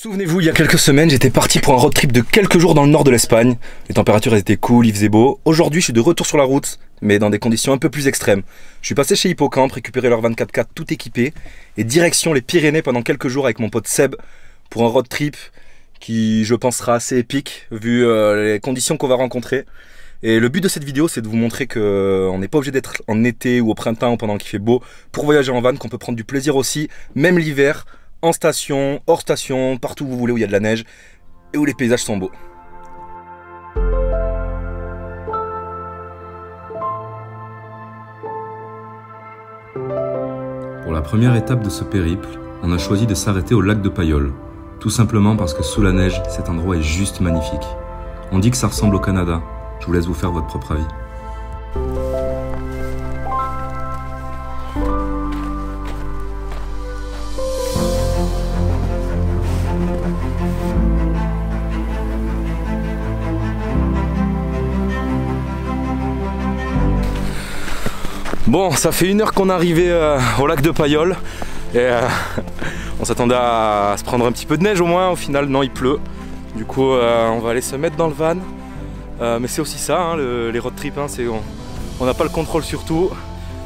Souvenez-vous, il y a quelques semaines, j'étais parti pour un road trip de quelques jours dans le nord de l'Espagne. Les températures étaient cool, il faisait beau. Aujourd'hui, je suis de retour sur la route, mais dans des conditions un peu plus extrêmes. Je suis passé chez Hippocampe, récupérer leur 24/4 tout équipé, et direction les Pyrénées pendant quelques jours avec mon pote Seb pour un road trip qui, je pense, sera assez épique vu les conditions qu'on va rencontrer. Et le but de cette vidéo, c'est de vous montrer qu'on n'est pas obligé d'être en été ou au printemps ou pendant qu'il fait beau pour voyager en van, qu'on peut prendre du plaisir aussi, même l'hiver, en station, hors station, partout où vous voulez où il y a de la neige et où les paysages sont beaux. Pour la première étape de ce périple, on a choisi de s'arrêter au lac de Payolle, tout simplement parce que sous la neige, cet endroit est juste magnifique. On dit que ça ressemble au Canada. Je vous laisse vous faire votre propre avis. Bon, ça fait 1 heure qu'on est arrivé au lac de Payolle et on s'attendait à se prendre un petit peu de neige au moins. Au final, non, il pleut. Du coup, on va aller se mettre dans le van. Mais c'est aussi ça, hein, les road trips, hein, on n'a pas le contrôle sur tout.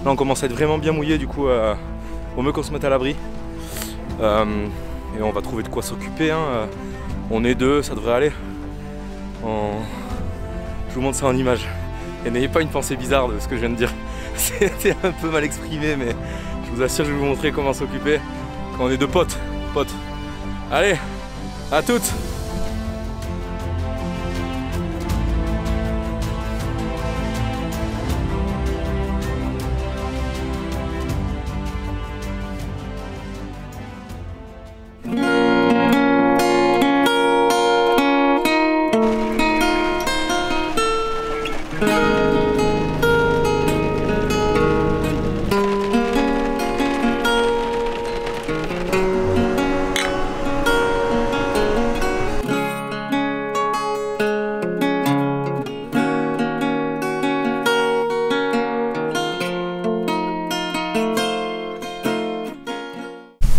Là, on commence à être vraiment bien mouillé, du coup, au mieux qu'on se mette à l'abri. Et on va trouver de quoi s'occuper. Hein. On est deux, ça devrait aller. Je vous montre ça en image. Et n'ayez pas une pensée bizarre de ce que je viens de dire. C'était un peu mal exprimé, mais je vous assure, je vais vous montrer comment s'occuper quand on est deux potes. Allez, à toutes!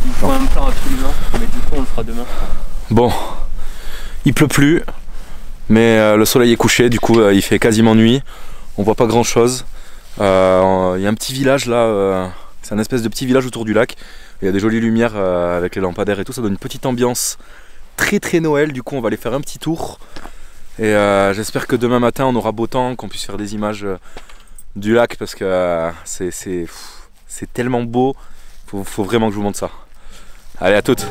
Il faut un plan absolument, mais du coup on le fera demain. Bon, il pleut plus, mais le soleil est couché, du coup il fait quasiment nuit. On voit pas grand chose. Il y a un petit village là, c'est un espèce de petit village autour du lac. Il y a des jolies lumières avec les lampadaires et tout, ça donne une petite ambiance très Noël. Du coup on va aller faire un petit tour. Et j'espère que demain matin on aura beau temps, qu'on puisse faire des images du lac parce que c'est tellement beau. Faut vraiment que je vous montre ça. Allez, à toutes!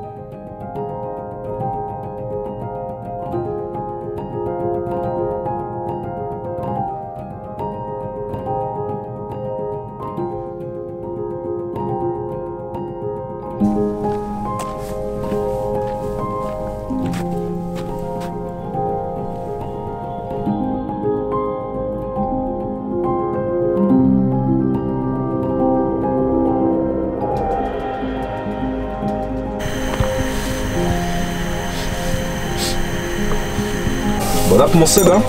Bon app mon Seb, hein.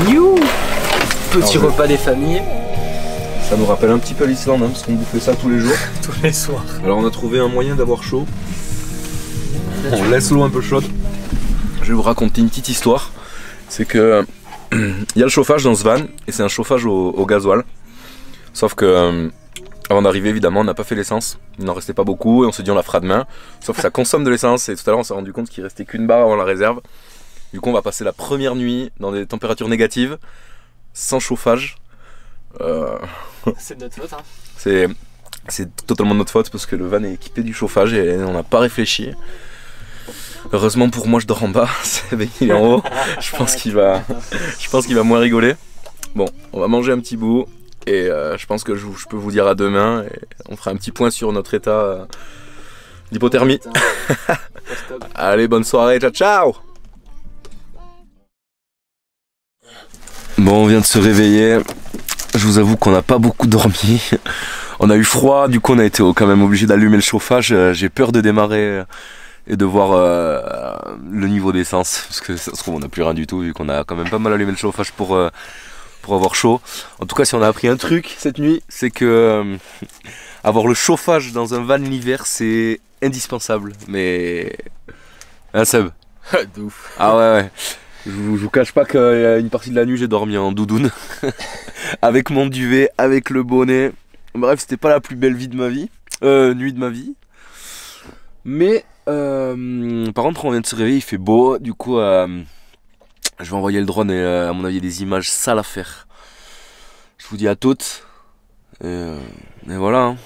You Petit repas des familles. Ça nous rappelle un petit peu l'Islande, hein, parce qu'on bouffait ça tous les jours. Tous les soirs. Alors on a trouvé un moyen d'avoir chaud. On laisse l'eau un peu chaude. Je vais vous raconter une petite histoire. C'est que il y a le chauffage dans ce van, et c'est un chauffage au gasoil. Sauf que avant d'arriver, évidemment, on n'a pas fait l'essence. Il n'en restait pas beaucoup, et on s'est dit on la fera demain. Sauf que ça consomme de l'essence, et tout à l'heure on s'est rendu compte qu'il restait qu'une barre avant la réserve. Du coup on va passer la première nuit dans des températures négatives, sans chauffage. C'est de notre faute, hein. C'est totalement notre faute parce que le van est équipé du chauffage et on n'a pas réfléchi. Heureusement pour moi je dors en bas, il est en haut, je pense qu'il va moins rigoler. Bon, on va manger un petit bout et je pense que je peux vous dire à demain et on fera un petit point sur notre état d'hypothermie. Allez, bonne soirée, ciao ciao! Bon, on vient de se réveiller. Je vous avoue qu'on n'a pas beaucoup dormi. On a eu froid, du coup on a été quand même obligé d'allumer le chauffage. J'ai peur de démarrer et de voir le niveau d'essence. Parce que ça se trouve on n'a plus rien du tout vu qu'on a quand même pas mal allumé le chauffage pour avoir chaud. En tout cas si on a appris un truc cette nuit, c'est que avoir le chauffage dans un van l'hiver c'est indispensable. Mais Hein Seb? De ouf. Ah ouais. Je vous cache pas qu'une partie de la nuit j'ai dormi en doudoune. Avec mon duvet, avec le bonnet. Bref, c'était pas la plus belle vie de ma vie. Nuit de ma vie. Mais par contre on vient de se réveiller, il fait beau. Du coup je vais envoyer le drone et à mon avis il y a des images sales à faire. Je vous dis à toutes. Et voilà hein.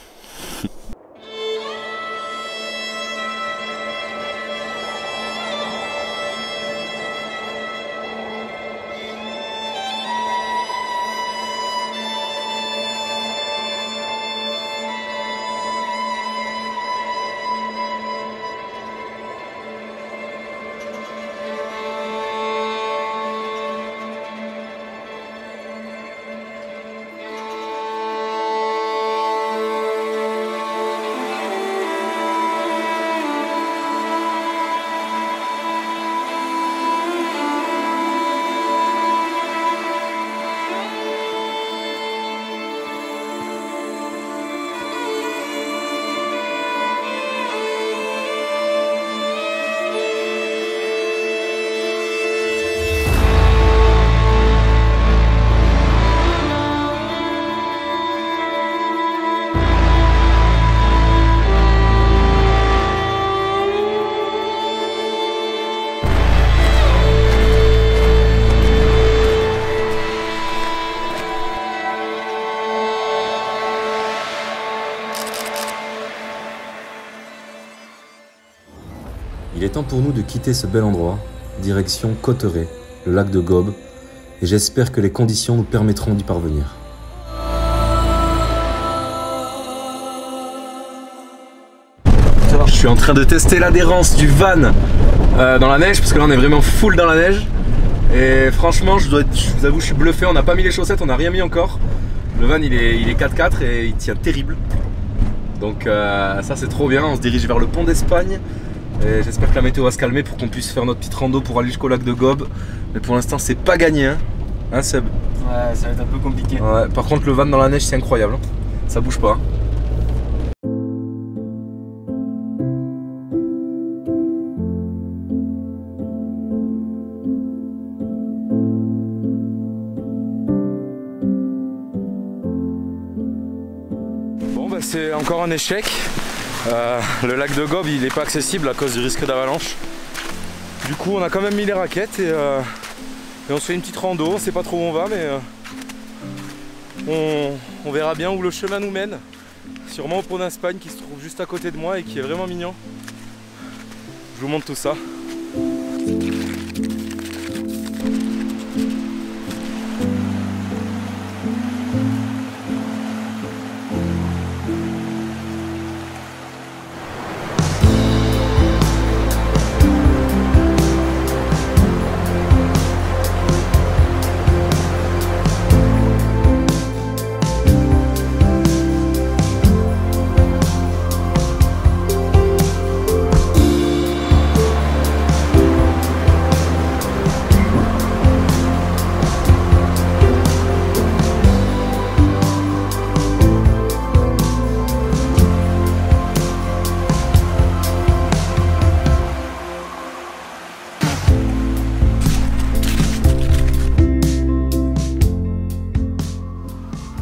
Il est temps pour nous de quitter ce bel endroit, direction Cauterets, le lac de Gob, et j'espère que les conditions nous permettront d'y parvenir. Je suis en train de tester l'adhérence du van dans la neige, parce que là on est vraiment full dans la neige. Et franchement, je vous avoue, je suis bluffé, on n'a pas mis les chaussettes, on n'a rien mis encore. Le van il est 4x4 et il tient terrible. Donc ça c'est trop bien, on se dirige vers le pont d'Espagne. Et j'espère que la météo va se calmer pour qu'on puisse faire notre petite rando pour aller jusqu'au lac de Gob. Mais pour l'instant c'est pas gagné hein. Hein Seb? Ouais, ça va être un peu compliqué. Ouais, par contre le van dans la neige c'est incroyable hein. Ça bouge pas. Bon bah c'est encore un échec. Le lac de Gob il n'est pas accessible à cause du risque d'avalanche. Du coup on a quand même mis les raquettes et on se fait une petite rando, on sait pas trop où on va mais on verra bien où le chemin nous mène. Sûrement au pont d'Espagne qui se trouve juste à côté de moi et qui est vraiment mignon. Je vous montre tout ça.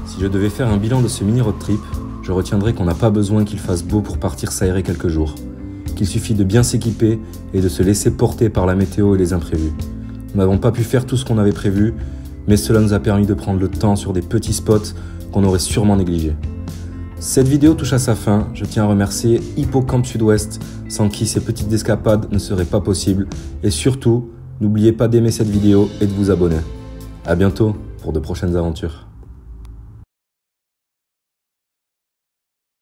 Si je devais faire un bilan de ce mini road trip, je retiendrai qu'on n'a pas besoin qu'il fasse beau pour partir s'aérer quelques jours, qu'il suffit de bien s'équiper et de se laisser porter par la météo et les imprévus. Nous n'avons pas pu faire tout ce qu'on avait prévu, mais cela nous a permis de prendre le temps sur des petits spots qu'on aurait sûrement négligés. Cette vidéo touche à sa fin, je tiens à remercier Hippocampe Sud-Ouest, sans qui ces petites escapades ne seraient pas possibles, et surtout, n'oubliez pas d'aimer cette vidéo et de vous abonner. A bientôt pour de prochaines aventures.